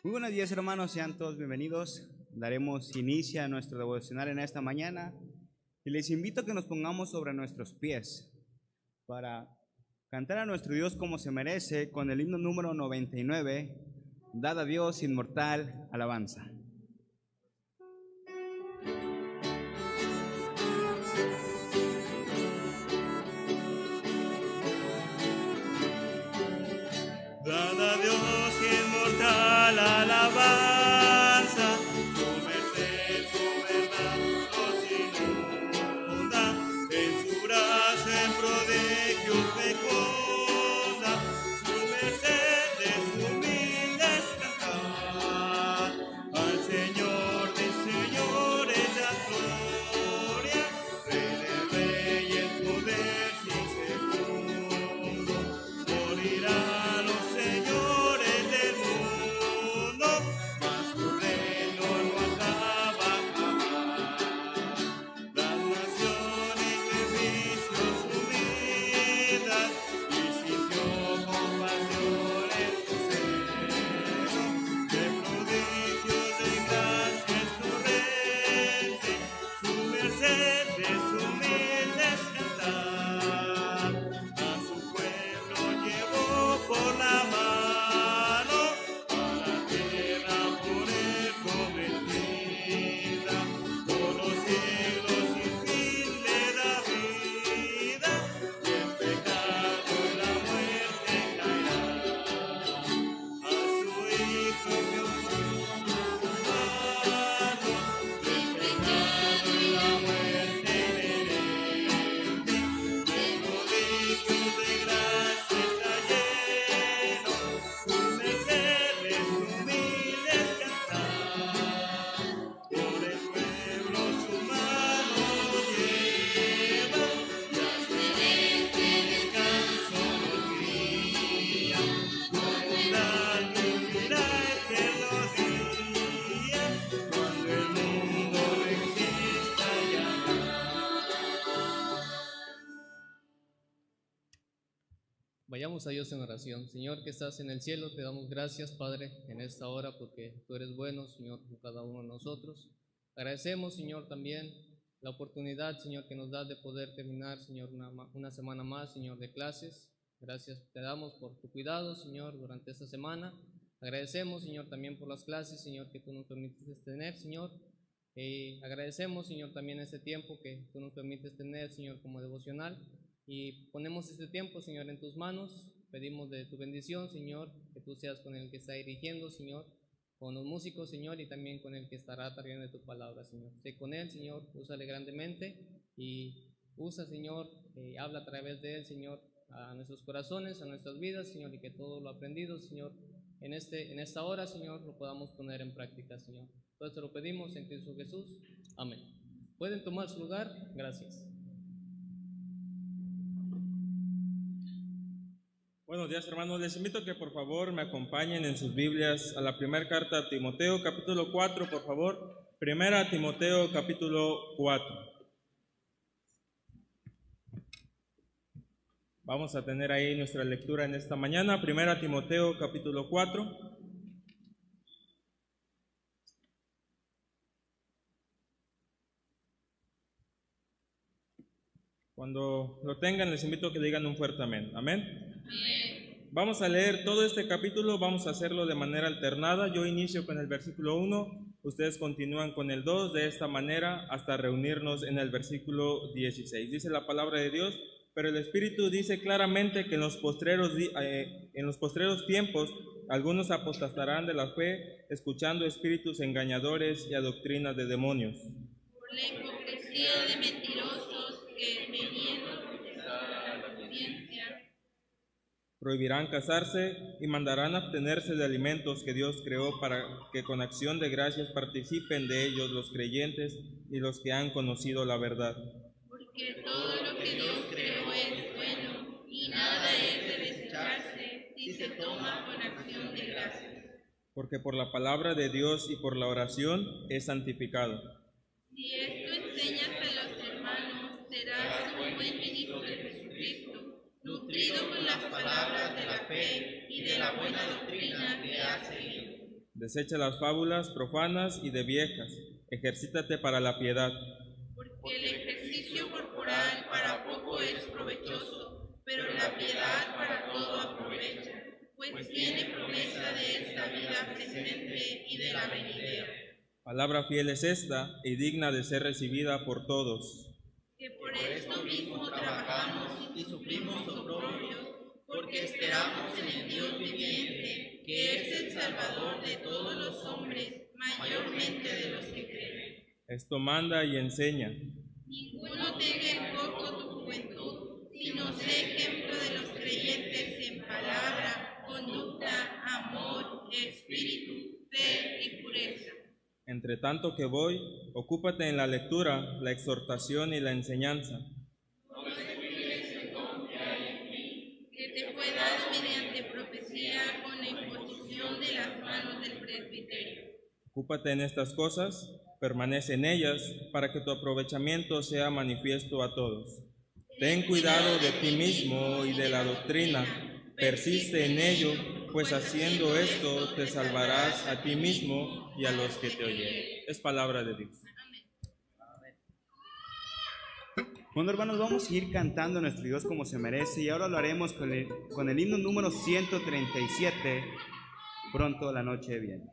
Muy buenos días, hermanos, sean todos bienvenidos. Daremos inicio a nuestro devocional en esta mañana y les invito a que nos pongamos sobre nuestros pies para cantar a nuestro Dios como se merece con el himno número 99, Dad a Dios inmortal alabanza. Dad a Dios inmortal alabanza, su merced, su verdad nos inunda, en su gracia en prodigios fecunda, su merced es humilde cantar, al Señor de señores da gloria, Rey de reyes, poder sin segundo, morirá. Vayamos a Dios en oración. Señor que estás en el cielo, te damos gracias, Padre, en esta hora porque tú eres bueno, Señor, con cada uno de nosotros. Agradecemos, Señor, también la oportunidad, Señor, que nos das de poder terminar, Señor, una semana más, Señor, de clases. Gracias te damos por tu cuidado, Señor, durante esta semana. Agradecemos, Señor, también por las clases, Señor, que tú nos permites tener, Señor. Agradecemos, Señor, también este tiempo que tú nos permites tener, Señor, como devocional. Y ponemos este tiempo, Señor, en tus manos. Pedimos de tu bendición, Señor, que tú seas con el que está dirigiendo, Señor, con los músicos, Señor, y también con el que estará trayendo tu palabra, Señor. Sé con él, Señor, úsale grandemente y usa, Señor, habla a través de él, Señor, a nuestros corazones, a nuestras vidas, Señor, y que todo lo aprendido, Señor, en esta hora, Señor, lo podamos poner en práctica, Señor. Todo esto lo pedimos en Cristo Jesús. Amén. ¿Pueden tomar su lugar? Gracias. Buenos días, hermanos. Les invito a que por favor me acompañen en sus Biblias a la primera carta a Timoteo, capítulo 4, por favor. Primera Timoteo, capítulo 4. Vamos a tener ahí nuestra lectura en esta mañana. Primera Timoteo, capítulo 4. Cuando lo tengan, les invito a que digan un fuerte amén. Amén. Vamos a leer todo este capítulo, vamos a hacerlo de manera alternada. Yo inicio con el versículo 1, ustedes continúan con el 2, de esta manera hasta reunirnos en el versículo 16. Dice la palabra de Dios: pero el Espíritu dice claramente que en los postreros tiempos algunos apostatarán de la fe, escuchando espíritus engañadores y a doctrinas de demonios. Por la hipocresía de mentirosos que, teniendo confesada la conciencia, prohibirán casarse y mandarán abstenerse de alimentos que Dios creó para que con acción de gracias participen de ellos los creyentes y los que han conocido la verdad. Porque todo lo que Dios creó es bueno y nada es de desecharse si se toma con acción de gracias. Porque por la palabra de Dios y por la oración es santificado. Si esto enseñas a los hermanos, serás un buen ministro de Jesucristo, nutrido con las palabras de la fe y de la la buena doctrina que has seguido. Desecha las fábulas profanas y de viejas, ejercítate para la piedad. Porque el ejercicio corporal para poco es provechoso, pero la piedad para todo aprovecha, pues tiene promesa de esta vida presente y de la venidera. Palabra fiel es esta y digna de ser recibida por todos. Que por esto mismo trabajamos y sufrimos oprobios, porque esperamos en el Dios viviente, que es el Salvador de todos los hombres, mayormente de los que creen. Esto manda y enseña. Ninguno tenga en poco tu juventud, sino sé ejemplo de los creyentes en palabra, conducta, amor, espíritu, fe y pureza. Entre tanto que voy, ocúpate en la lectura, la exhortación y la enseñanza. No descuides el don que hay en mí, que te fue dado mediante profecía con la imposición de las manos del presbiterio. Ocúpate en estas cosas, permanece en ellas, para que tu aprovechamiento sea manifiesto a todos. Ten cuidado de ti mismo y de la doctrina, persiste en ello, pues haciendo esto te salvarás a ti mismo y a los que te oyen. Es palabra de Dios. Bueno, hermanos, vamos a ir cantando a nuestro Dios como se merece, y ahora lo haremos con el himno número 137, Pronto la noche viene.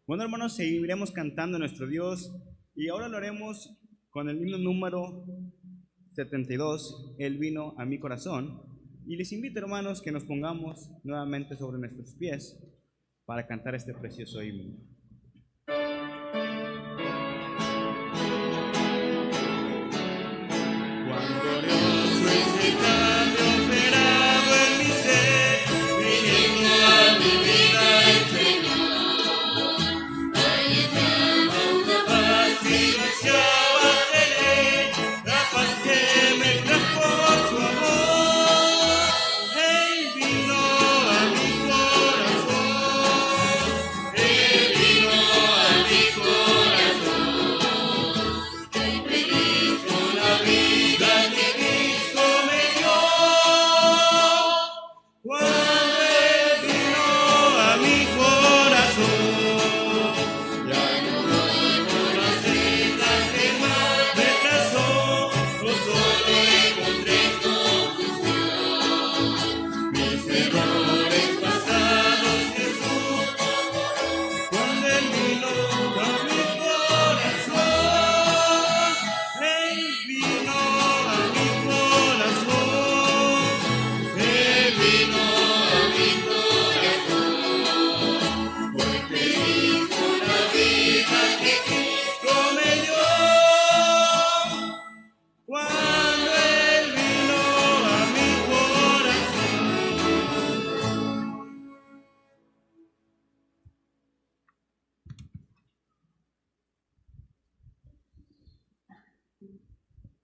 Bueno, hermanos, seguiremos cantando a nuestro Dios, y ahora lo haremos con el himno número 72, Él vino a mi corazón. Y les invito, hermanos, que nos pongamos nuevamente sobre nuestros pies para cantar este precioso himno. Cuán glorioso es el cambio operado en mi ser, viniendo a mi vida el Señor. Ahí estaba una paz que deseaba tener, la paz que me trajo su amor. Él vino a mi corazón, Él vino a mi corazón. Estoy feliz con la vida que Cristo me dio.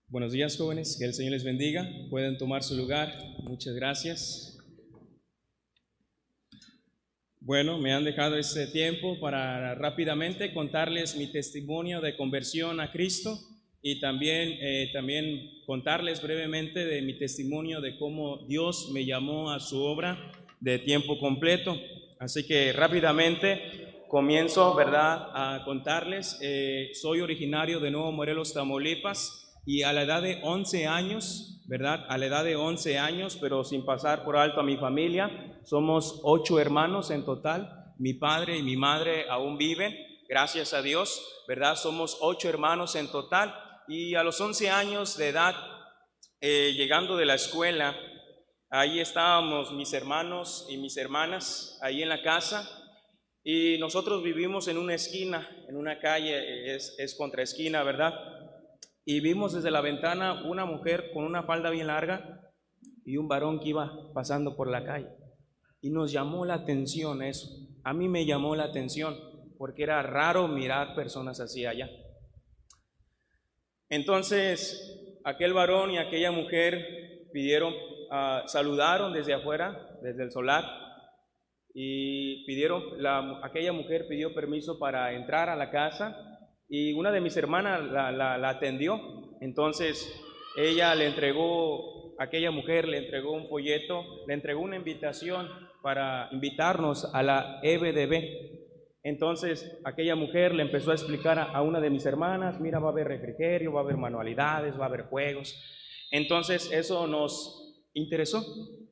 Buenos días, jóvenes, que el Señor les bendiga. Pueden tomar su lugar. Muchas gracias. Bueno, me han dejado este tiempo para rápidamente contarles mi testimonio de conversión a Cristo y también contarles brevemente de mi testimonio de cómo Dios me llamó a su obra de tiempo completo. Así que rápidamente comienzo, ¿verdad?, a contarles. Soy originario de Nuevo Morelos, Tamaulipas, y a la edad de 11 años, ¿verdad?, a la edad de 11 años, pero sin pasar por alto a mi familia, somos 8 hermanos en total. Mi padre y mi madre aún viven, gracias a Dios, ¿verdad? Somos 8 hermanos en total, y a los 11 años de edad, llegando de la escuela, ahí estábamos mis hermanos y mis hermanas, ahí en la casa, y nosotros vivimos en una esquina, en una calle, es contra esquina, ¿verdad? Y vimos desde la ventana una mujer con una falda bien larga y un varón que iba pasando por la calle. Y nos llamó la atención eso. A mí me llamó la atención porque era raro mirar personas así allá. Entonces, aquel varón y aquella mujer saludaron desde afuera, desde el solar, y aquella mujer pidió permiso para entrar a la casa. Y una de mis hermanas la atendió. Entonces aquella mujer le entregó un folleto, le entregó una invitación para invitarnos a la EBDB. Entonces aquella mujer le empezó a explicar a una de mis hermanas: mira, va a haber refrigerio, va a haber manualidades, va a haber juegos. Entonces eso nos interesó,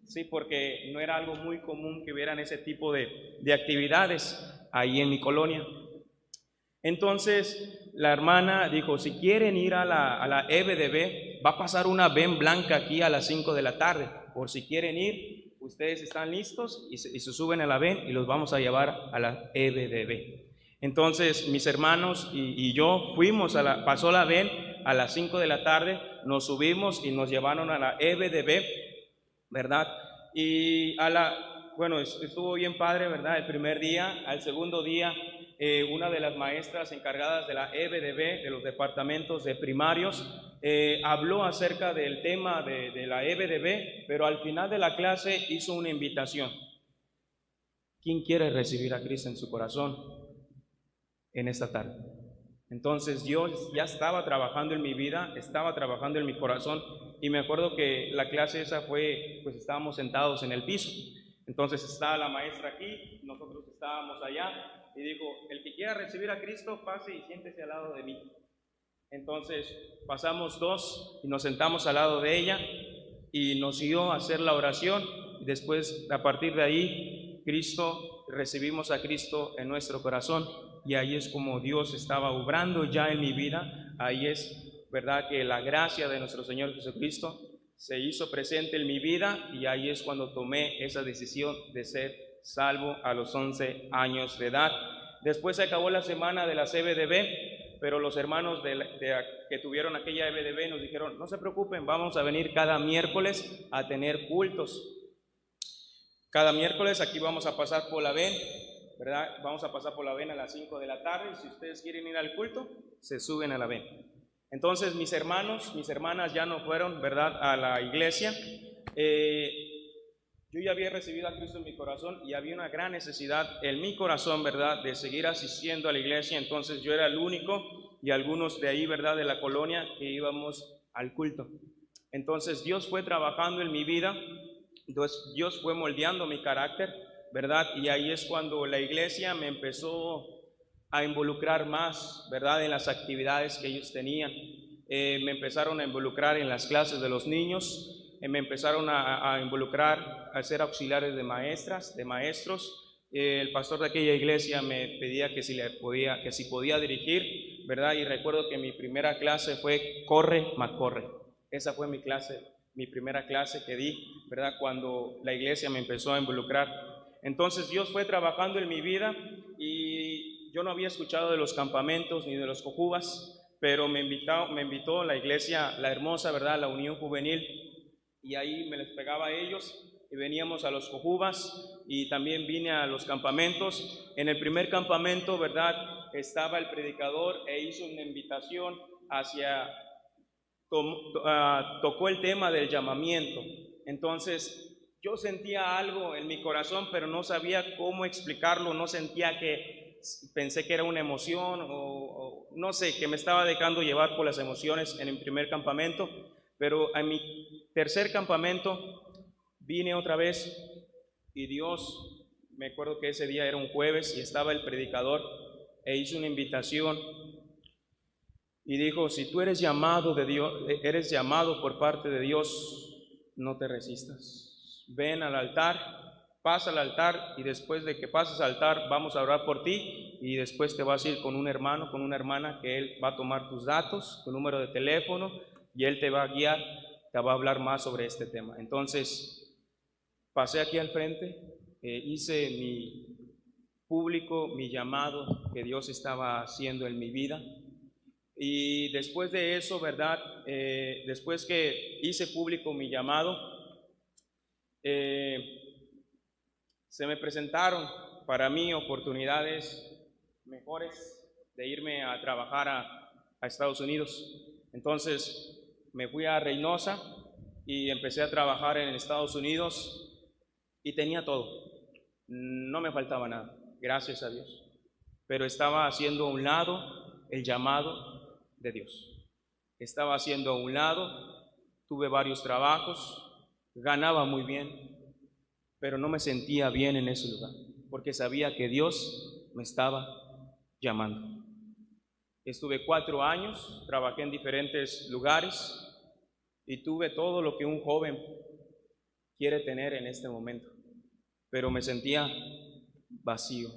sí, porque no era algo muy común que hubieran ese tipo de actividades ahí en mi colonia. Entonces la hermana dijo: si quieren ir a la EBDB, va a pasar una ven blanca aquí a las 5 de la tarde. Por si quieren ir, ustedes están listos y se suben a la ven y los vamos a llevar a la EBDB. Entonces mis hermanos y yo pasó la ven a las 5 de la tarde, nos subimos y nos llevaron a la EBDB, ¿verdad? Y bueno, estuvo bien padre, ¿verdad? El primer día. Al segundo día, una de las maestras encargadas de la EBDB, de los departamentos de primarios, habló acerca del tema de la EBDB, pero al final de la clase hizo una invitación. ¿Quién quiere recibir a Cristo en su corazón en esta tarde? Entonces Dios ya estaba trabajando en mi vida, estaba trabajando en mi corazón, y me acuerdo que la clase esa pues estábamos sentados en el piso. Entonces estaba la maestra aquí, nosotros estábamos allá, y dijo: el que quiera recibir a Cristo, pase y siéntese al lado de mí. Entonces pasamos 2 y nos sentamos al lado de ella, y nos siguió a hacer la oración. Y después, a partir de ahí, recibimos a Cristo en nuestro corazón, y ahí es como Dios estaba obrando ya en mi vida. Ahí es, ¿verdad?, que la gracia de nuestro Señor Jesucristo se hizo presente en mi vida, y ahí es cuando tomé esa decisión de ser salvo a los 11 años de edad. Después se acabó la semana de la EBDB, pero los hermanos que tuvieron aquella EBDB nos dijeron: no se preocupen, vamos a venir cada miércoles a tener cultos. Cada miércoles aquí vamos a pasar por la VEN, ¿verdad? Vamos a pasar por la VEN a las 5 de la tarde, y si ustedes quieren ir al culto, se suben a la VEN. Entonces mis hermanas ya no fueron, ¿verdad?, a la iglesia. Yo ya había recibido a Cristo en mi corazón, y había una gran necesidad en mi corazón, ¿verdad?, de seguir asistiendo a la iglesia. Entonces yo era el único, y algunos de ahí, ¿verdad?, de la colonia, que íbamos al culto. Entonces Dios fue trabajando en mi vida, Dios fue moldeando mi carácter, ¿verdad? Y ahí es cuando la iglesia me empezó a involucrar más, ¿verdad?, en las actividades que ellos tenían. Me empezaron a involucrar en las clases de los niños, me empezaron a involucrar a ser auxiliares de maestros. El pastor de aquella iglesia me pedía que si podía dirigir, ¿verdad? Y recuerdo que mi primera clase fue Corre, Macorre. Esa fue mi primera clase que di, ¿verdad?, cuando la iglesia me empezó a involucrar. Entonces Dios fue trabajando en mi vida, y yo no había escuchado de los campamentos ni de los cojubas, pero me invitó la iglesia, la hermosa, ¿verdad?, la Unión Juvenil, y ahí me les pegaba a ellos, y veníamos a los cojubas, y también vine a los campamentos. En el primer campamento, ¿verdad?, estaba el predicador, e hizo una invitación hacia tocó el tema del llamamiento. Entonces yo sentía algo en mi corazón, pero no sabía cómo explicarlo, no sentía que, pensé que era una emoción o no sé, que me estaba dejando llevar por las emociones en el primer campamento, pero en mi tercer campamento vine otra vez y Dios, me acuerdo que ese día era un jueves y estaba el predicador e hizo una invitación y dijo: si tú eres llamado de Dios, eres llamado por parte de Dios, no te resistas. Ven al altar, pasa al altar y después de que pases al altar vamos a orar por ti y después te vas a ir con un hermano, con una hermana que él va a tomar tus datos, tu número de teléfono y él te va a guiar, te va a hablar más sobre este tema. Entonces pasé aquí al frente, hice mi público, mi llamado que Dios estaba haciendo en mi vida. Y después de eso, ¿verdad? Después que hice público mi llamado, se me presentaron para mí oportunidades mejores de irme a trabajar a Estados Unidos. Entonces me fui a Reynosa y empecé a trabajar en Estados Unidos y tenía todo. No me faltaba nada, gracias a Dios. Pero estaba haciendo a un lado el llamado de Dios. Estaba haciendo a un lado, tuve varios trabajos, ganaba muy bien, pero no me sentía bien en ese lugar, porque sabía que Dios me estaba llamando. Estuve 4 años, trabajé en diferentes lugares y tuve todo lo que un joven quiere tener en este momento, pero me sentía vacío.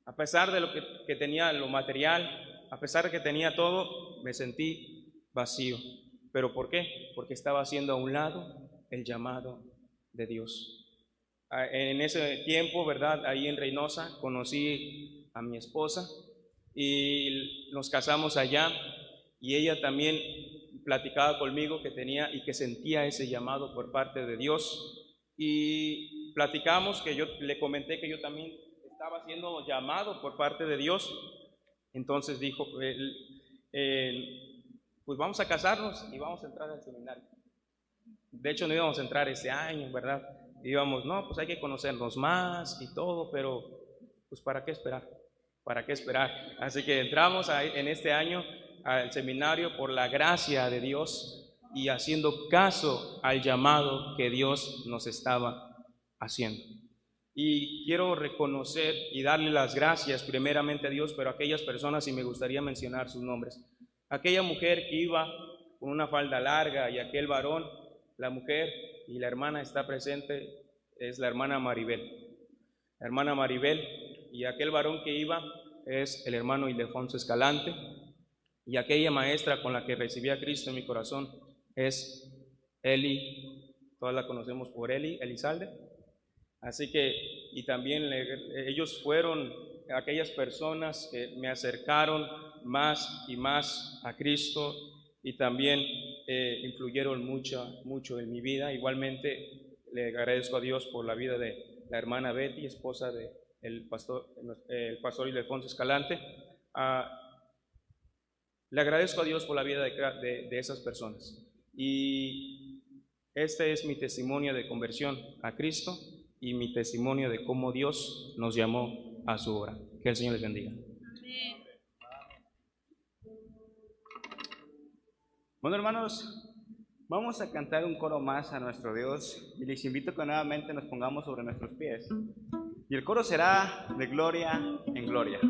A pesar de lo que tenía, lo material, a pesar de que tenía todo, me sentí vacío. ¿Pero por qué? Porque estaba haciendo a un lado el llamado de Dios. En ese tiempo, ¿verdad? Ahí en Reynosa conocí a mi esposa y nos casamos allá y ella también platicaba conmigo que tenía y que sentía ese llamado por parte de Dios y platicamos que yo le comenté que yo también estaba siendo llamado por parte de Dios. Entonces dijo, pues vamos a casarnos y vamos a entrar al seminario. De hecho no íbamos a entrar ese año, ¿verdad? Íbamos, no, pues hay que conocernos más y todo, pero pues ¿para qué esperar? ¿Para qué esperar? Así que entramos en este año al seminario por la gracia de Dios y haciendo caso al llamado que Dios nos estaba haciendo. Y quiero reconocer y darle las gracias primeramente a Dios, pero a aquellas personas, y me gustaría mencionar sus nombres. Aquella mujer que iba con una falda larga y aquel varón, la mujer y la hermana está presente, es la hermana Maribel. La hermana Maribel y aquel varón que iba es el hermano Ildefonso Escalante. Y aquella maestra con la que recibí a Cristo en mi corazón es Eli, todas la conocemos por Elizalde. Así que, y también ellos fueron aquellas personas que me acercaron más y más a Cristo y también influyeron mucho en mi vida. Igualmente le agradezco a Dios por la vida de la hermana Betty, esposa del pastor Ildefonso Escalante. Le agradezco a Dios por la vida de esas personas. Y este es mi testimonio de conversión a Cristo y mi testimonio de cómo Dios nos llamó a su obra. Que el Señor les bendiga. Amén. Bueno, hermanos, vamos a cantar un coro más a nuestro Dios y les invito a que nuevamente nos pongamos sobre nuestros pies. Y el coro será de gloria en gloria.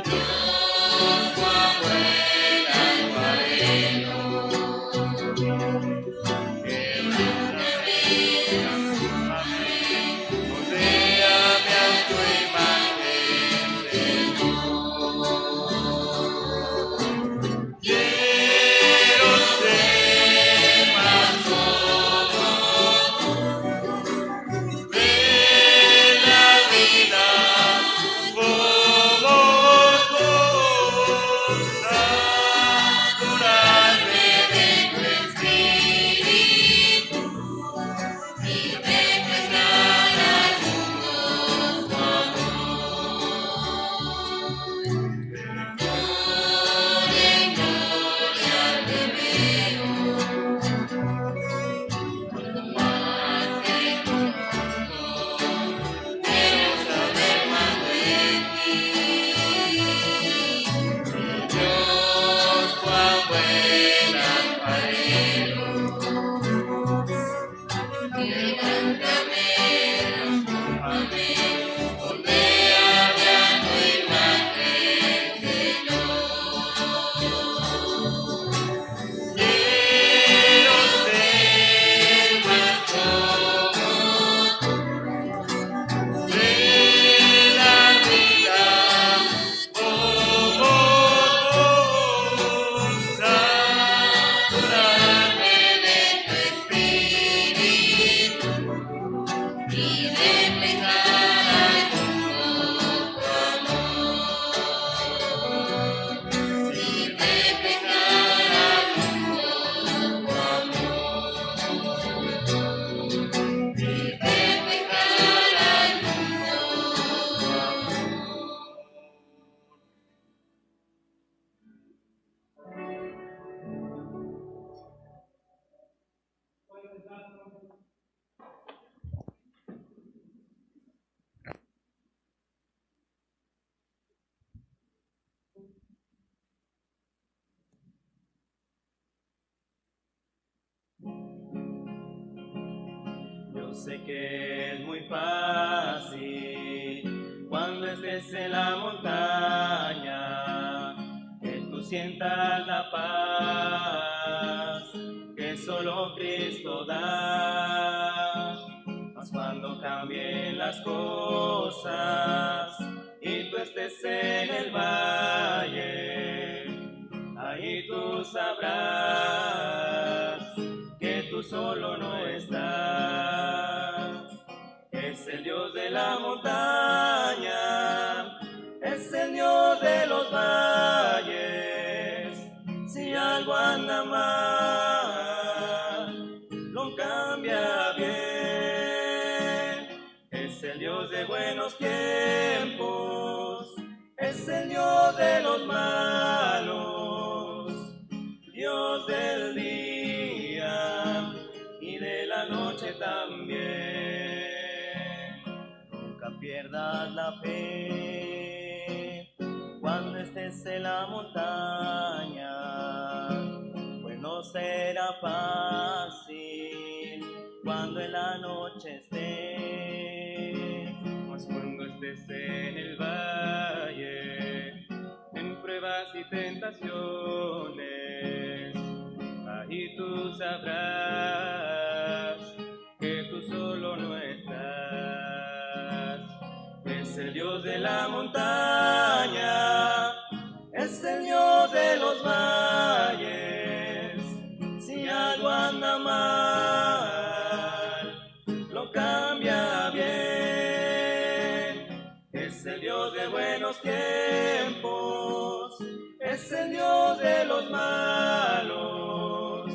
Dios, Juan, vuela, Yo sé que es muy fácil cuando estés en la montaña, que tú sientas la paz que solo Cristo da. Mas cuando cambien las cosas y tú estés en el valle, ahí tú sabrás que tú solo no estás. Es el Dios de la montaña, es el Dios de los valles. Si algo anda mal, lo cambia bien. Es el Dios de buenos tiempos, es el Dios de los malos, Dios del día y de la noche también. Nunca pierdas la fe cuando estés en la montaña, pues no será fácil cuando en la noche estés. Mas cuando estés en el valle, en pruebas y tentaciones, ahí tú sabrás que tú solo no estás. Es el Dios de la montaña, es el Dios de los valles. Si algo anda mal, lo cambia bien. Es el Dios de buenos tiempos, es el Dios de los malos,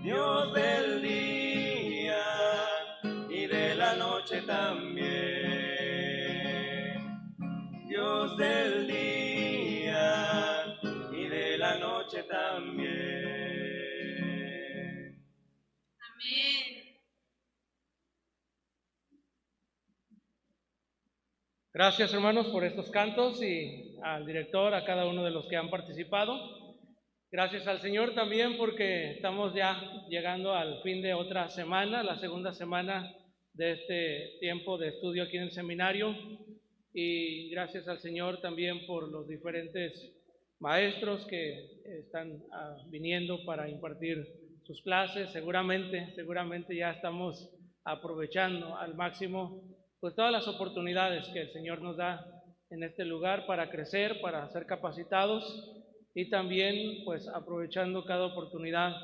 Dios del día y de la noche también. Dios del día y de la noche también. Amén. Gracias, hermanos, por estos cantos y al director, a cada uno de los que han participado. Gracias al Señor también porque estamos ya llegando al fin de otra semana, la segunda semana de este tiempo de estudio aquí en el seminario. Y gracias al Señor también por los diferentes maestros que están viniendo para impartir sus clases. Seguramente ya estamos aprovechando al máximo pues todas las oportunidades que el Señor nos da en este lugar para crecer, para ser capacitados y también pues aprovechando cada oportunidad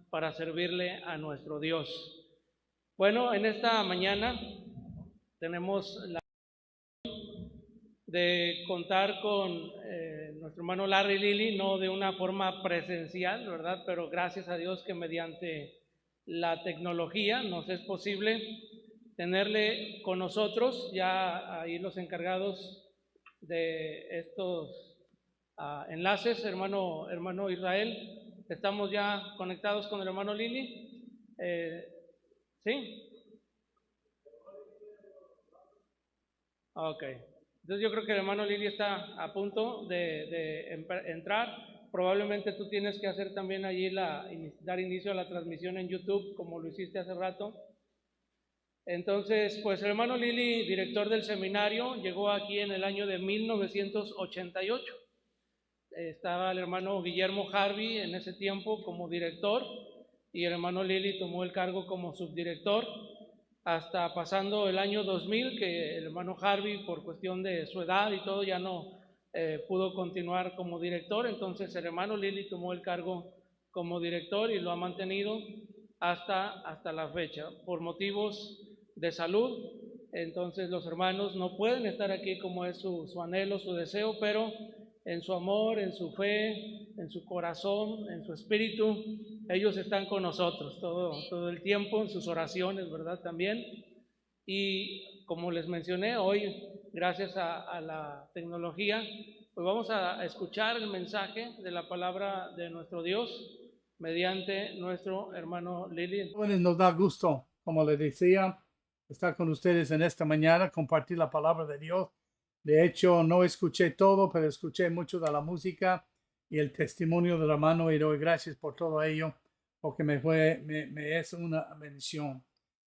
para servirle a nuestro Dios. Bueno, en esta mañana tenemos la de contar con nuestro hermano Larry Lili, no de una forma presencial, ¿verdad? Pero gracias a Dios que mediante la tecnología nos es posible tenerle con nosotros. Ya ahí los encargados de estos enlaces, hermano Israel, estamos ya conectados con el hermano Lili. ¿Sí? Ok. Entonces yo creo que el hermano Lili está a punto de entrar. Probablemente tú tienes que hacer también allí dar inicio a la transmisión en YouTube, como lo hiciste hace rato. Entonces, pues el hermano Lili, director del seminario, llegó aquí en el año de 1988. Estaba el hermano Guillermo Harvey en ese tiempo como director y el hermano Lili tomó el cargo como subdirector, hasta pasando el año 2000, que el hermano Harvey, por cuestión de su edad y todo, ya no pudo continuar como director. Entonces el hermano Lili tomó el cargo como director y lo ha mantenido hasta la fecha, por motivos de salud. Entonces los hermanos no pueden estar aquí como es su anhelo, su deseo, pero en su amor, en su fe, en su corazón, en su espíritu, ellos están con nosotros todo el tiempo, en sus oraciones, ¿verdad? También. Y como les mencioné, hoy, gracias a la tecnología, pues vamos a escuchar el mensaje de la palabra de nuestro Dios mediante nuestro hermano Lili. Jóvenes, nos da gusto, como les decía, estar con ustedes en esta mañana, compartir la palabra de Dios. De hecho, no escuché todo, pero escuché mucho de la música y el testimonio del hermano y doy gracias por todo ello, porque me es una bendición.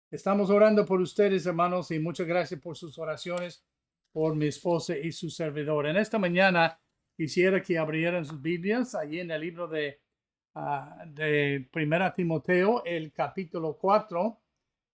Estamos orando por ustedes, hermanos, y muchas gracias por sus oraciones, por mi esposa y su servidor. En esta mañana quisiera que abrieran sus Biblias allí en el libro de 1 Timoteo, el capítulo 4,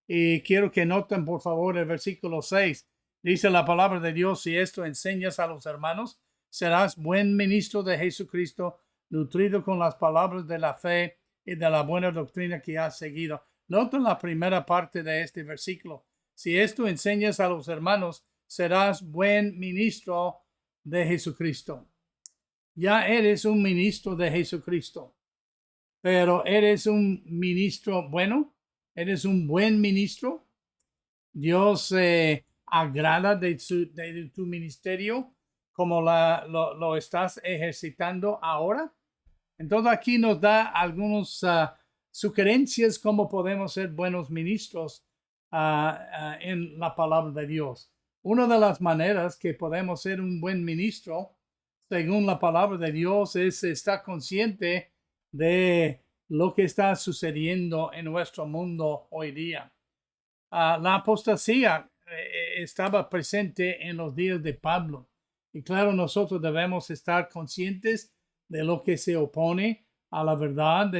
y quiero que noten, por favor, el versículo 6. Dice la palabra de Dios: si esto enseñas a los hermanos, serás buen ministro de Jesucristo, nutrido con las palabras de la fe y de la buena doctrina que has seguido. Noten la primera parte de este versículo. Si esto enseñas a los hermanos, serás buen ministro de Jesucristo. Ya eres un ministro de Jesucristo, pero ¿eres un ministro bueno? ¿Eres un buen ministro? ¿Dios se agrada de tu ministerio como lo estás ejercitando ahora? Entonces aquí nos da algunas sugerencias cómo podemos ser buenos ministros en la palabra de Dios. Una de las maneras que podemos ser un buen ministro, según la palabra de Dios, es estar consciente de lo que está sucediendo en nuestro mundo hoy día. La apostasía estaba presente en los días de Pablo. Y claro, nosotros debemos estar conscientes de lo que se opone a la verdad,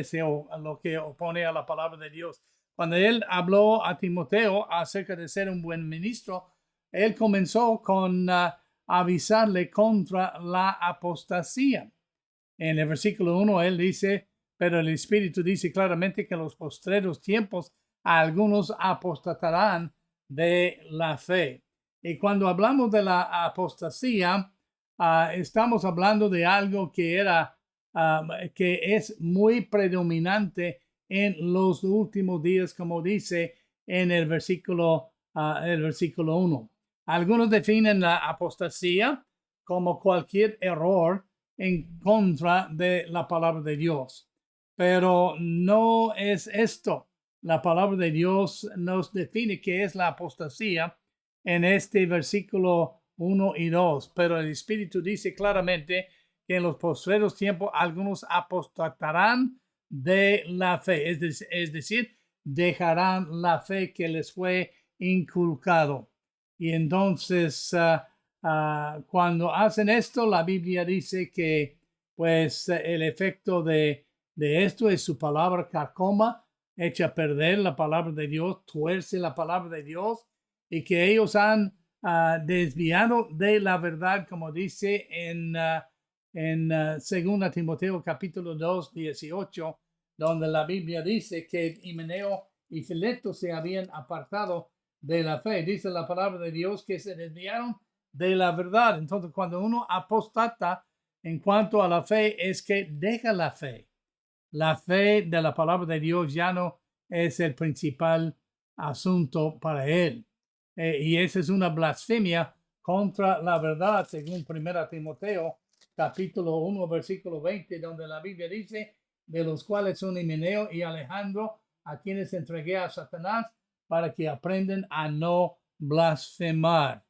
lo que opone a la palabra de Dios. Cuando él habló a Timoteo acerca de ser un buen ministro, él comenzó con avisarle contra la apostasía. En el versículo 1 él dice: pero el Espíritu dice claramente que en los postreros tiempos algunos apostatarán de la fe. Y cuando hablamos de la apostasía, estamos hablando de algo que es muy predominante en los últimos días, como dice en el versículo 1. Algunos definen la apostasía como cualquier error en contra de la palabra de Dios. Pero no es esto. La palabra de Dios nos define qué es la apostasía en este versículo 1 y 2. Pero el Espíritu dice claramente que en los postreros tiempos algunos apostatarán de la fe. Es decir, dejarán la fe que les fue inculcado. Y entonces, cuando hacen esto, la Biblia dice que pues el efecto de esto es su palabra carcoma, echa a perder la palabra de Dios, tuerce la palabra de Dios, y que ellos han desviado de la verdad, como dice en 2 Timoteo capítulo 2, 18, donde la Biblia dice que Himeneo y Fileto se habían apartado de la fe. Dice la palabra de Dios que se desviaron de la verdad. Entonces, cuando uno apostata en cuanto a la fe, es que deja la fe. La fe de la palabra de Dios ya no es el principal asunto para él. Y esa es una blasfemia contra la verdad, según 1 Timoteo, capítulo 1, versículo 20, donde la Biblia dice: de los cuales son Himeneo y Alejandro, a quienes entregué a Satanás, para que aprendan a no blasfemar.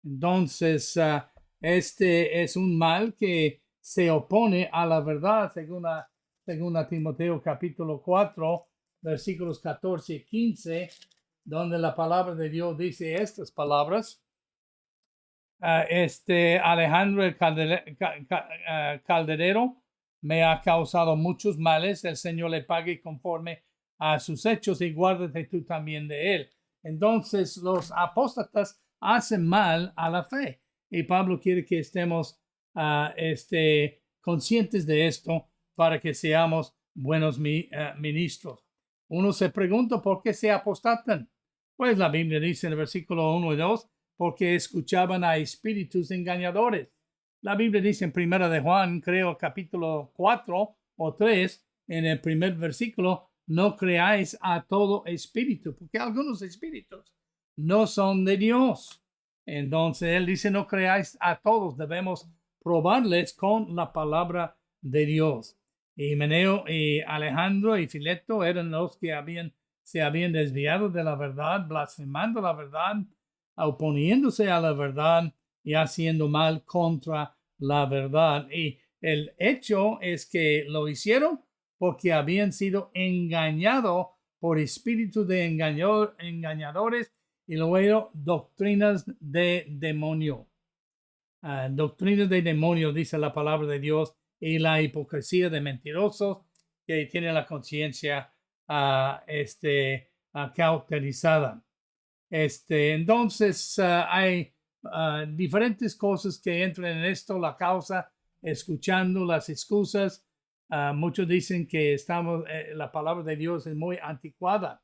Entonces, este es un mal que se opone a la verdad, según Timoteo capítulo 4, versículos 14 y 15, donde la palabra de Dios dice estas palabras: Alejandro el calderero me ha causado muchos males, el Señor le pague conforme a sus hechos, y guárdate tú también de él. Entonces los apóstatas hacen mal a la fe, y Pablo quiere que estemos conscientes de esto para que seamos buenos ministros. Uno se pregunta por qué se apostatan. Pues la Biblia dice en el versículo 1 y 2, porque escuchaban a espíritus engañadores. La Biblia dice en 1 de Juan, creo capítulo 4 o 3, en el primer versículo: no creáis a todo espíritu, porque algunos espíritus no son de Dios. Entonces él dice: no creáis a todos, debemos probarles con la palabra de Dios. Y Himeneo y Alejandro y Fileto eran los que se habían desviado de la verdad, blasfemando la verdad, oponiéndose a la verdad y haciendo mal contra la verdad. Y el hecho es que lo hicieron porque habían sido engañados por espíritus de engañadores y luego doctrinas de demonio. Doctrinas de demonio, dice la palabra de Dios, y la hipocresía de mentirosos que tienen la conciencia cauterizada. Entonces, hay diferentes cosas que entran en esto, la causa, escuchando las excusas. Muchos dicen que la palabra de Dios es muy anticuada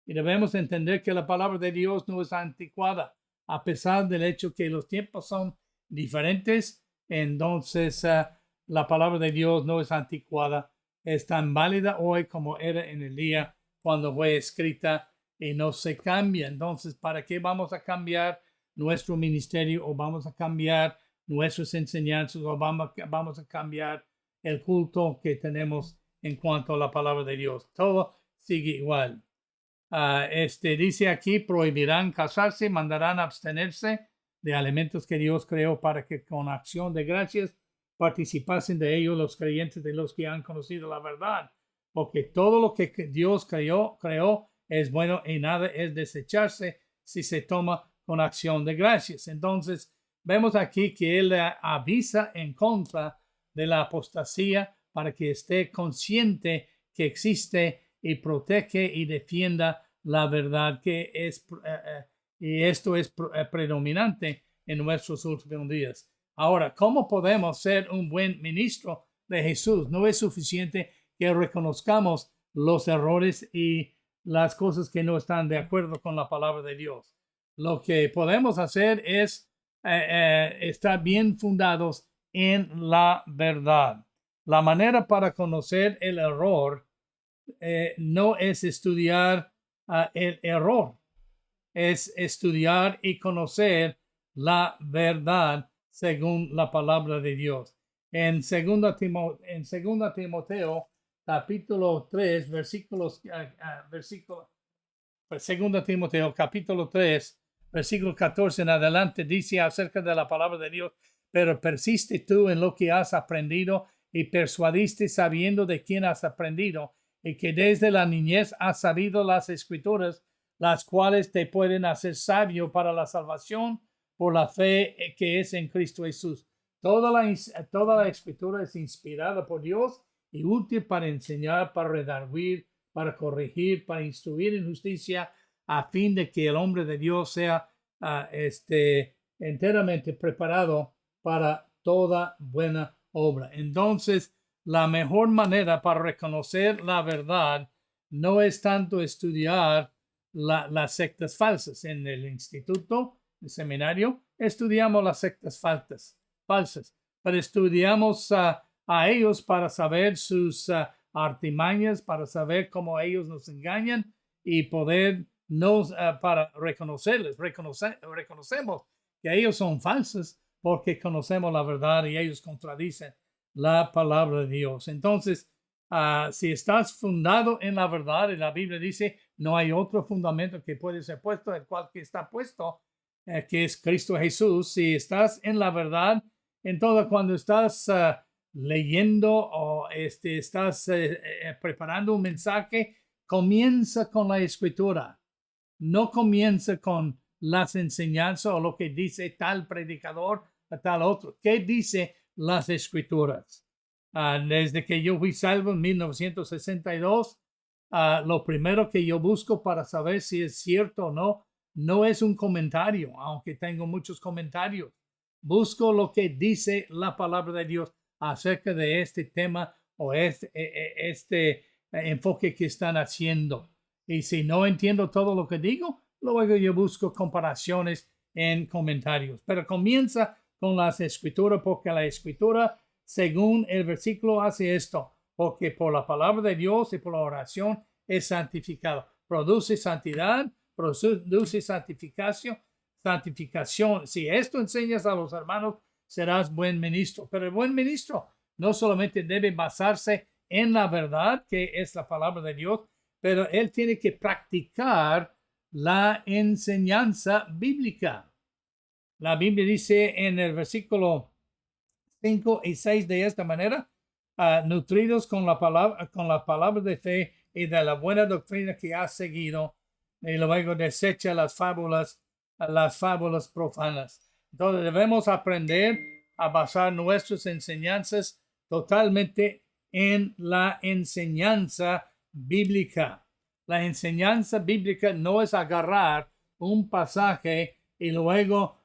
y debemos entender que la palabra de Dios no es anticuada, a pesar del hecho que los tiempos son diferentes. Entonces, la palabra de Dios no es anticuada, es tan válida hoy como era en el día cuando fue escrita y no se cambia. Entonces, ¿para qué vamos a cambiar nuestro ministerio o vamos a cambiar nuestras enseñanzas o vamos a cambiar el culto que tenemos en cuanto a la palabra de Dios? Todo sigue igual. Dice aquí, prohibirán casarse, mandarán abstenerse de alimentos que Dios creó para que con acción de gracias participasen de ellos los creyentes de los que han conocido la verdad. Porque todo lo que Dios creó es bueno y nada es desecharse si se toma con acción de gracias. Entonces, vemos aquí que Él avisa en contra de la apostasía para que esté consciente que existe y protege y defienda la verdad que es, y esto es predominante en nuestros últimos días. Ahora, ¿cómo podemos ser un buen ministro de Jesús? No es suficiente que reconozcamos los errores y las cosas que no están de acuerdo con la palabra de Dios. Lo que podemos hacer es estar bien fundados en la verdad. La manera para conocer el error no es estudiar el error, es estudiar y conocer la verdad según la palabra de Dios. En 2 Timoteo, capítulo 3, versículo 2 Timoteo, capítulo 3, versículo 14 en adelante, dice acerca de la palabra de Dios: pero persiste tú en lo que has aprendido y persuadiste sabiendo de quién has aprendido, y que desde la niñez has sabido las escrituras, las cuales te pueden hacer sabio para la salvación por la fe que es en Cristo Jesús. Toda la escritura es inspirada por Dios y útil para enseñar, para redarguir, para corregir, para instruir en justicia, a fin de que el hombre de Dios sea enteramente preparado para toda buena obra. Entonces, la mejor manera para reconocer la verdad no es tanto estudiar las sectas falsas. En el instituto, el seminario, estudiamos las sectas falsas, pero estudiamos a ellos para saber sus artimañas, para saber cómo ellos nos engañan y poder para reconocerles. Reconocemos que ellos son falsos porque conocemos la verdad y ellos contradicen la palabra de Dios. Entonces, si estás fundado en la verdad, y la Biblia dice, no hay otro fundamento que puede ser puesto, el cual que está puesto, que es Cristo Jesús. Si estás en la verdad, entonces cuando estás leyendo o estás preparando un mensaje, comienza con la escritura. No comienza con las enseñanzas o lo que dice tal predicador o tal otro. ¿Qué dice las escrituras? Desde que yo fui salvo en 1962, lo primero que yo busco para saber si es cierto o no, no es un comentario, aunque tengo muchos comentarios. Busco lo que dice la palabra de Dios acerca de este tema o este enfoque que están haciendo. Y si no entiendo todo lo que digo, luego yo busco comparaciones en comentarios. Pero comienza con las escrituras, porque la escritura, según el versículo, hace esto: porque por la palabra de Dios y por la oración es santificado. Produce santidad, produce santificación. Si esto enseñas a los hermanos, serás buen ministro. Pero el buen ministro no solamente debe basarse en la verdad, que es la palabra de Dios, pero él tiene que practicar la enseñanza bíblica. La Biblia dice en el versículo 5 y 6 de esta manera: nutridos con la palabra de fe y de la buena doctrina que has seguido, y luego desecha las fábulas profanas. Entonces debemos aprender a basar nuestras enseñanzas totalmente en la enseñanza bíblica. La enseñanza bíblica no es agarrar un pasaje y luego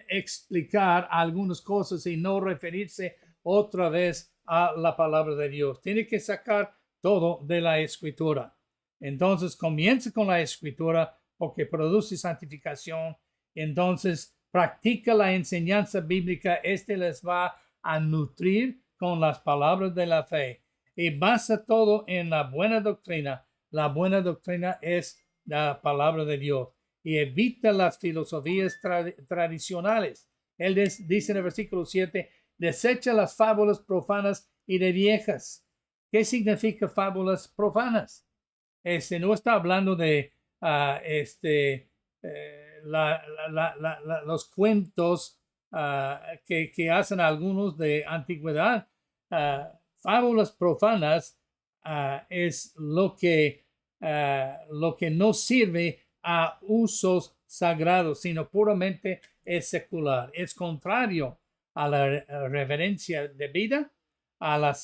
explicar algunas cosas y no referirse otra vez a la palabra de Dios. Tiene que sacar todo de la escritura. Entonces comienza con la escritura porque produce santificación. Entonces practica la enseñanza bíblica. Les va a nutrir con las palabras de la fe y basa todo en la buena doctrina. La buena doctrina es la palabra de Dios y evita las filosofías tradicionales. Él dice en el versículo 7, desecha las fábulas profanas y de viejas. ¿Qué significa fábulas profanas? No está hablando de los cuentos que hacen algunos de antigüedad. Fábulas profanas es lo que no sirve a usos sagrados, sino puramente es secular. Es contrario a la reverencia debida a las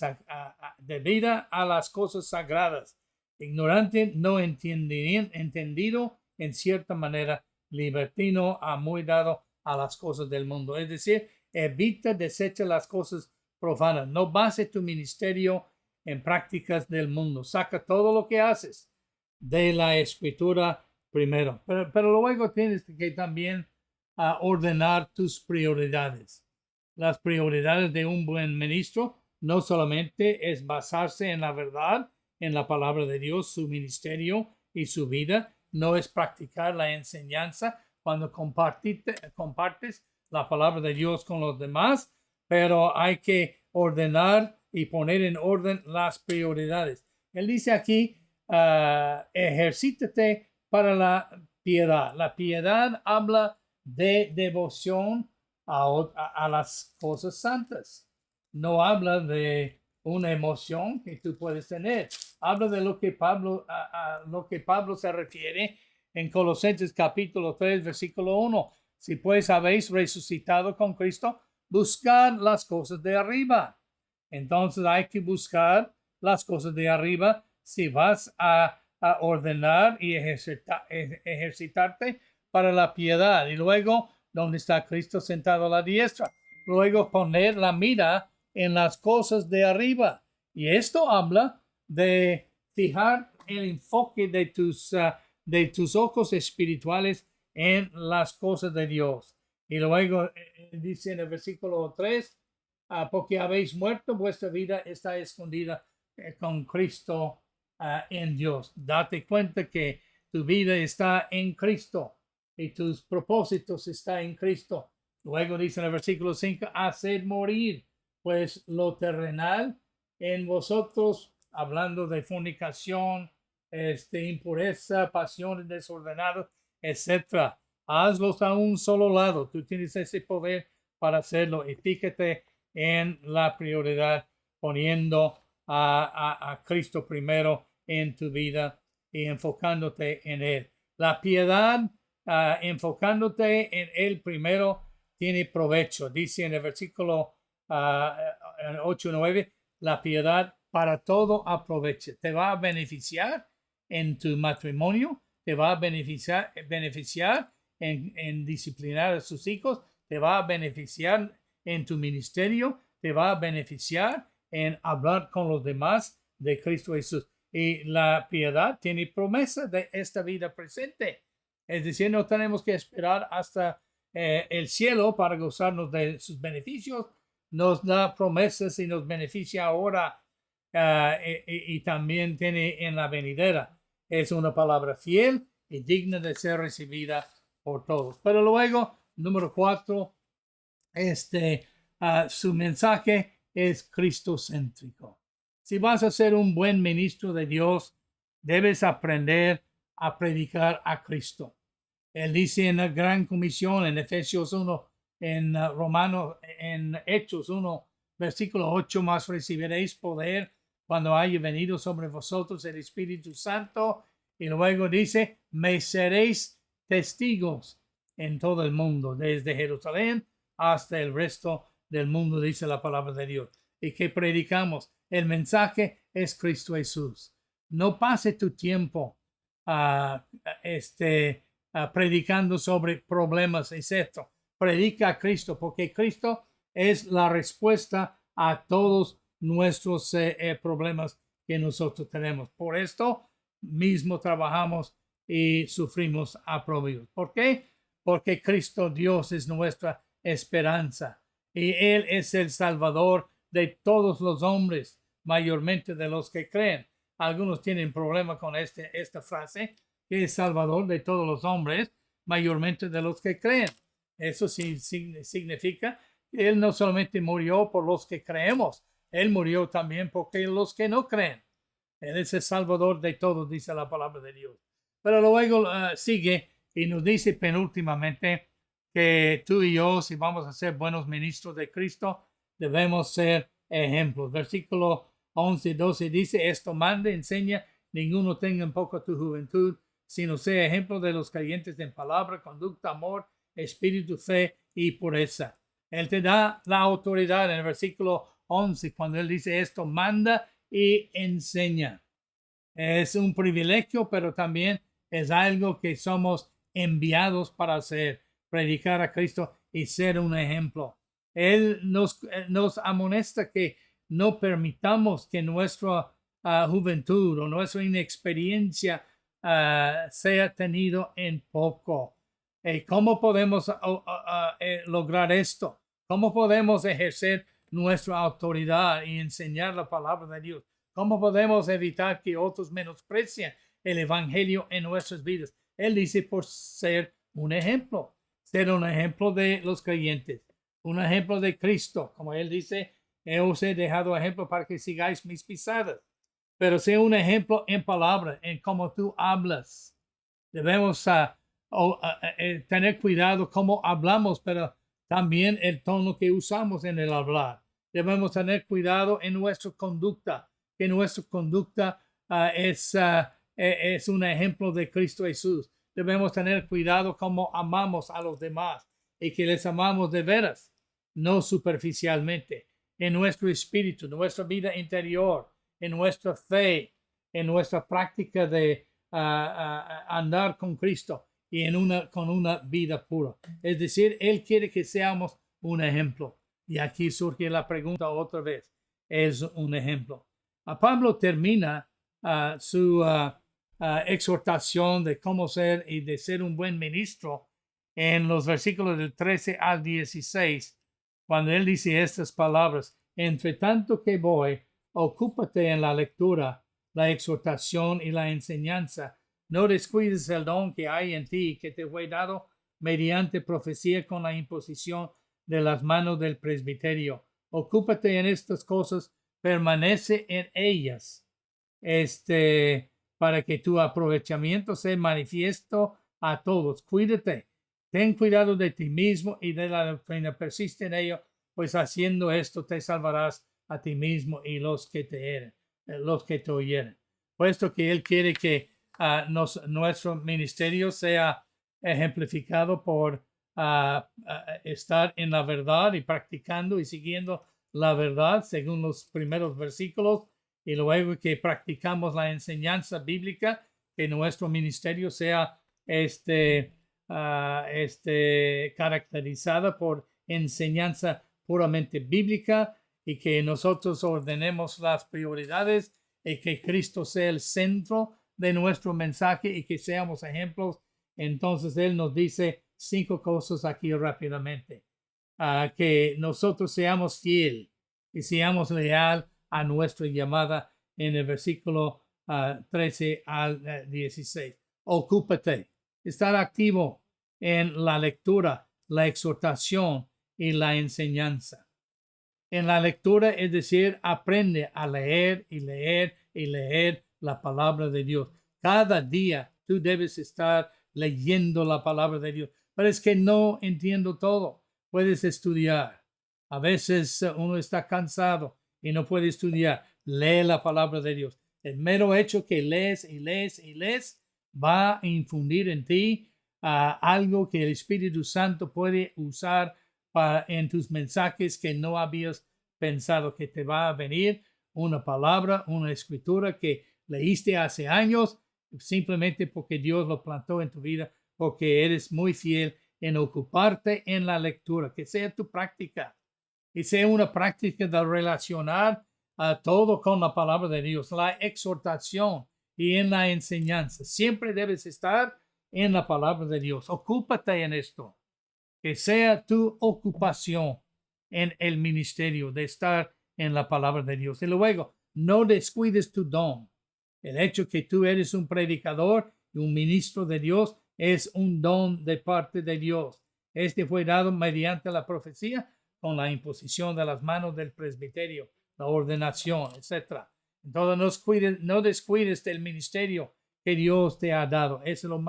cosas sagradas. Ignorante, no entendido, en cierta manera, libertino, muy dado a las cosas del mundo. Es decir, desecha las cosas profanas. No base tu ministerio en prácticas del mundo. Saca todo lo que haces de la escritura primero. Pero luego tienes que también ordenar tus prioridades. Las prioridades de un buen ministro no solamente es basarse en la verdad, en la palabra de Dios, su ministerio y su vida, no es practicar la enseñanza cuando compartes la palabra de Dios con los demás, pero hay que ordenar y poner en orden las prioridades. Él dice aquí, ejercítate para la piedad. La piedad habla de devoción a las cosas santas. No habla de una emoción que tú puedes tener. Habla de lo que Pablo se refiere en Colosenses capítulo 3, versículo 1. Si pues habéis resucitado con Cristo, buscad las cosas de arriba. Entonces hay que buscar las cosas de arriba si vas a ordenar y ejercitarte para la piedad. Y luego, donde está Cristo sentado a la diestra. Luego poner la mira en las cosas de arriba. Y esto habla de fijar el enfoque de tus ojos espirituales en las cosas de Dios. Y luego dice en el versículo 3, porque habéis muerto, vuestra vida está escondida con Cristo en Dios. Date cuenta que tu vida está en Cristo y tus propósitos están en Cristo. Luego dice en el versículo 5, haced morir pues lo terrenal en vosotros, hablando de fornicación, impureza, pasiones desordenadas, etc. Hazlos a un solo lado. Tú tienes ese poder para hacerlo y fíjate en la prioridad, poniendo a Cristo primero en tu vida y enfocándote en Él. La piedad, enfocándote en Él primero, tiene provecho. Dice en el versículo 8-9, la piedad para todo aprovecha. Te va a beneficiar en tu matrimonio, te va a beneficiar en disciplinar a sus hijos, te va a beneficiar en tu ministerio, te va a beneficiar en hablar con los demás de Cristo Jesús. Y la piedad tiene promesa de esta vida presente. Es decir, no tenemos que esperar hasta el cielo para gozarnos de sus beneficios. Nos da promesas y nos beneficia ahora y también tiene en la venidera. Es una palabra fiel y digna de ser recibida por todos. Pero luego, número 4, su mensaje es cristocéntrico. Si vas a ser un buen ministro de Dios, debes aprender a predicar a Cristo. Él dice en la Gran Comisión, en Efesios 1, en Romanos, en Hechos 1, versículo 8, más recibiréis poder cuando haya venido sobre vosotros el Espíritu Santo. Y luego dice, me seréis testigos en todo el mundo, desde Jerusalén hasta el resto del mundo, dice la palabra de Dios. ¿Y que predicamos? El mensaje es Cristo Jesús. No pase tu tiempo predicando sobre problemas, etc. Predica a Cristo, porque Cristo es la respuesta a todos nuestros problemas que nosotros tenemos. Por esto mismo trabajamos y sufrimos aprobios. ¿Por qué? Porque Cristo Dios es nuestra esperanza y Él es el Salvador de todos los hombres, mayormente de los que creen. Algunos tienen problema con esta frase, que es Salvador de todos los hombres, mayormente de los que creen. Eso sí significa que Él no solamente murió por los que creemos, Él murió también por los que no creen. Él es el Salvador de todos, dice la palabra de Dios. Pero luego sigue y nos dice penúltimamente que tú y yo, si vamos a ser buenos ministros de Cristo, debemos ser ejemplos. Versículo 11 y 12 dice, esto manda, enseña, ninguno tenga en poco tu juventud, sino sea ejemplo de los creyentes en palabra, conducta, amor, espíritu, fe y pureza. Él te da la autoridad en el versículo 11, cuando él dice esto, manda y enseña. Es un privilegio, pero también es algo que somos enviados para hacer, predicar a Cristo y ser un ejemplo. Él nos amonesta que no permitamos que nuestra juventud o nuestra inexperiencia sea tenido en poco. ¿Cómo podemos lograr esto? ¿Cómo podemos ejercer nuestra autoridad y enseñar la palabra de Dios? ¿Cómo podemos evitar que otros menosprecien el evangelio en nuestras vidas? Él dice por ser un ejemplo de los creyentes, un ejemplo de Cristo. Como él dice, os he dejado ejemplo para que sigáis mis pisadas. Pero sea un ejemplo en palabra, en cómo tú hablas. Debemos tener cuidado cómo hablamos, pero también el tono que usamos en el hablar. Debemos tener cuidado en nuestra conducta, que nuestra conducta es un ejemplo de Cristo Jesús. Debemos tener cuidado cómo amamos a los demás y que les amamos de veras, no superficialmente. En nuestro espíritu, en nuestra vida interior, en nuestra fe, en nuestra práctica de andar con Cristo y con una vida pura. Es decir, Él quiere que seamos un ejemplo. Y aquí surge la pregunta otra vez. ¿Es un ejemplo? Pablo termina su exhortación de cómo ser y de ser un buen ministro en los versículos del 13 al 16, cuando él dice estas palabras: entre tanto que voy, ocúpate en la lectura, la exhortación y la enseñanza. No descuides el don que hay en ti, que te fue dado mediante profecía con la imposición de las manos del presbiterio. Ocúpate en estas cosas, permanece en ellas, para que tu aprovechamiento sea manifiesto a todos. Cuídate, ten cuidado de ti mismo y de la doctrina, persiste en ello, pues haciendo esto te salvarás a ti mismo y los que te oyeren. Puesto que Él quiere que nuestro ministerio sea ejemplificado por estar en la verdad y practicando y siguiendo la verdad según los primeros versículos, y luego que practicamos la enseñanza bíblica, que nuestro ministerio sea caracterizada por enseñanza puramente bíblica, y que nosotros ordenemos las prioridades y que Cristo sea el centro de nuestro mensaje y que seamos ejemplos. Entonces Él nos dice 5 cosas aquí rápidamente. Que nosotros seamos fiel y seamos leal a nuestra llamada en el versículo 13 al 16. Ocúpate, estar activo en la lectura, la exhortación y la enseñanza. En la lectura, es decir, aprende a leer y leer y leer la palabra de Dios. Cada día tú debes estar leyendo la palabra de Dios. Pero es que no entiendo todo. Puedes estudiar. A veces uno está cansado y no puede estudiar. lee la palabra de Dios. El mero hecho que lees y lees y lees va a infundir en ti algo que el Espíritu Santo puede usar en tus mensajes que no habías pensado, que te va a venir una palabra, una escritura que leíste hace años, simplemente porque Dios lo plantó en tu vida, porque eres muy fiel en ocuparte en la lectura, que sea tu práctica, y sea una práctica de relacionar a todo con la palabra de Dios, la exhortación y en la enseñanza. Siempre debes estar en la palabra de Dios. Ocúpate en esto, que sea tu ocupación en el ministerio de estar en la palabra de Dios. Y luego, no descuides tu don. El hecho que tú eres un predicador y un ministro de Dios es un don de parte de Dios. Este fue dado mediante la profecía con la imposición de las manos del presbiterio, la ordenación, etc. Entonces, no descuides del ministerio que Dios te ha dado. Eso es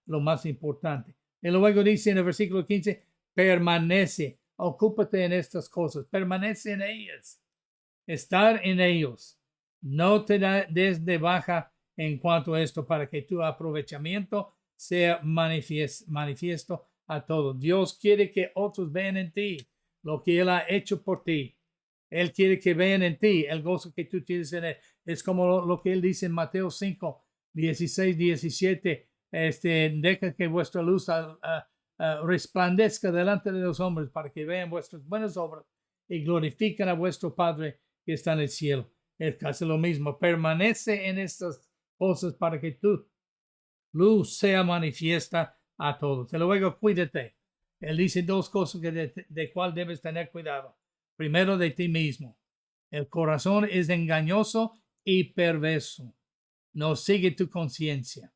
lo más importante. Y luego dice en el versículo 15, permanece, ocúpate en estas cosas, permanece en ellas, estar en ellos. No te des de baja en cuanto a esto para que tu aprovechamiento sea manifiesto a todos. Dios quiere que otros vean en ti lo que Él ha hecho por ti. Él quiere que vean en ti el gozo que tú tienes en Él. Es como lo que Él dice en Mateo 5, 16, 17. Deja que vuestra luz resplandezca delante de los hombres para que vean vuestras buenas obras y glorifiquen a vuestro Padre que está en el cielo. Es casi lo mismo. Permanece en estas cosas para que tu luz sea manifiesta a todos. Y luego cuídate. Él dice dos cosas de cuál debes tener cuidado. Primero, de ti mismo. El corazón es engañoso y perverso. No sigue tu conciencia.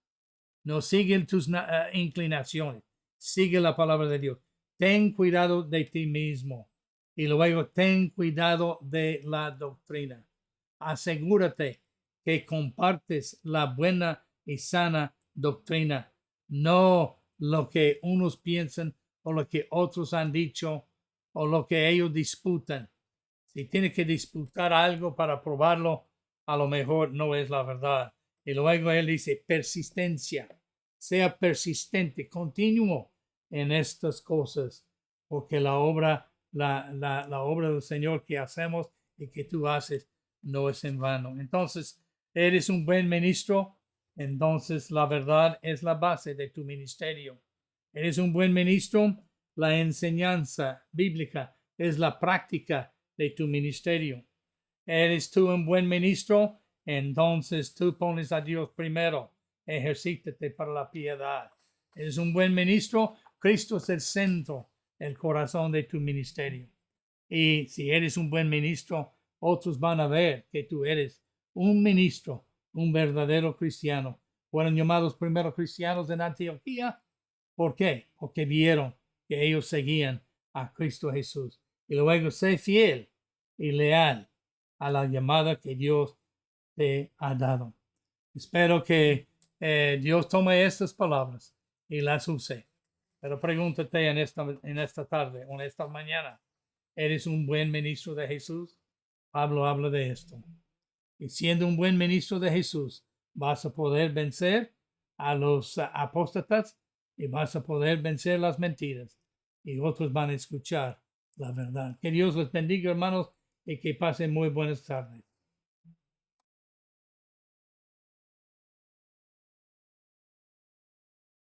No sigue tus inclinaciones. Sigue la palabra de Dios. Ten cuidado de ti mismo. Y luego ten cuidado de la doctrina. Asegúrate que compartes la buena y sana doctrina. No lo que unos piensan o lo que otros han dicho o lo que ellos disputan. Si tienes que disputar algo para probarlo, a lo mejor no es la verdad. Y luego él dice persistencia. Sea persistente, continuo en estas cosas, porque la obra del Señor que hacemos y que tú haces no es en vano. Entonces, eres un buen ministro, entonces la verdad es la base de tu ministerio. Eres un buen ministro, la enseñanza bíblica es la práctica de tu ministerio. Eres tú un buen ministro, entonces tú pones a Dios primero. Ejercítate para la piedad. Eres un buen ministro, Cristo es el centro, el corazón de tu ministerio. Y si eres un buen ministro, otros van a ver que tú eres un ministro, un verdadero cristiano. Fueron llamados primeros cristianos en Antioquía. ¿Por qué? Porque vieron que ellos seguían a Cristo Jesús. Y luego sé fiel y leal a la llamada que Dios te ha dado. Espero que Dios tome estas palabras y las use. Pero pregúntate en esta tarde o en esta mañana, ¿eres un buen ministro de Jesús? Pablo habla de esto. Y siendo un buen ministro de Jesús, vas a poder vencer a los apóstatas y vas a poder vencer las mentiras. Y otros van a escuchar la verdad. Que Dios les bendiga, hermanos, y que pasen muy buenas tardes.